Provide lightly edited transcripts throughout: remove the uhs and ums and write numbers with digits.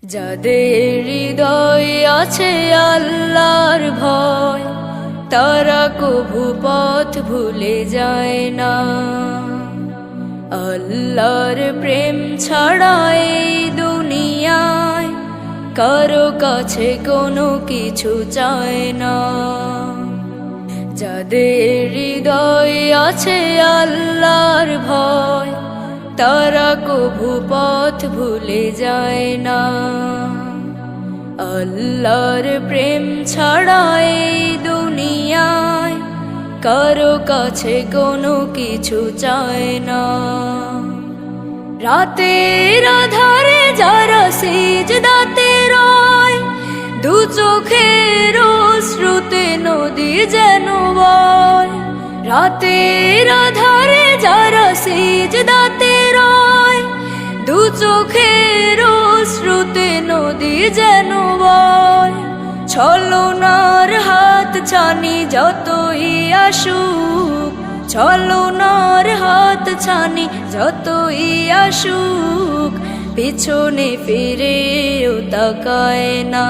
যাদের হৃদয়ে আছে আল্লাহর ভয়, তারা কভু পথ ভুলে যায় না। আল্লাহর প্রেম ছাড়া এই দুনিয়ায় কারো কাছে কোনো কিছু চায় না। যাদের হৃদয়ে আছে আল্লাহর ভয়, তারা কভু পথ ভুলে যায় না। আল্লাহর প্রেম ছাড়া এই দুনিয়ায় কারো কাছে কোনো কিছু চায় না। রাতের আধারে যারা সিজদাতে রয়, দু চোখের অশ্রুতে নদী যেন বয়। রাতের আধারে যারা সিজদাতে রয়, দু চোখের অশ্রুতে নদী যেন বয়। ছলনার হাত ছানি যতই আসুক, ছলনার হাত ছানি যতই আসুক, পিছনে ফিরেও তাকায় না।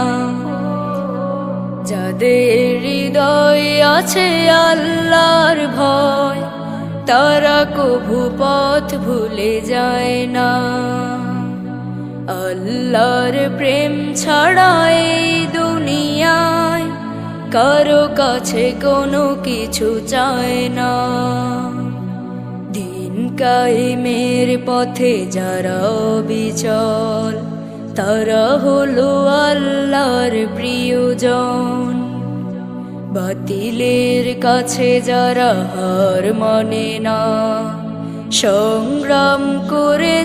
যাদের হৃদয়ে আছে আল্লাহর ভয়, তারা কভু পথ ভুলে যায় না। আল্লাহর প্রেম ছাড়া এই দুনিয়ায় কারো কাছে কোনো কিছু চায় না। দিন কায়েমের পথে যারা অবিচল, তারা হলো আল্লাহর প্রিয়জন। বাতিলের কাছে যারা হার মানে না, সংগ্রাম করে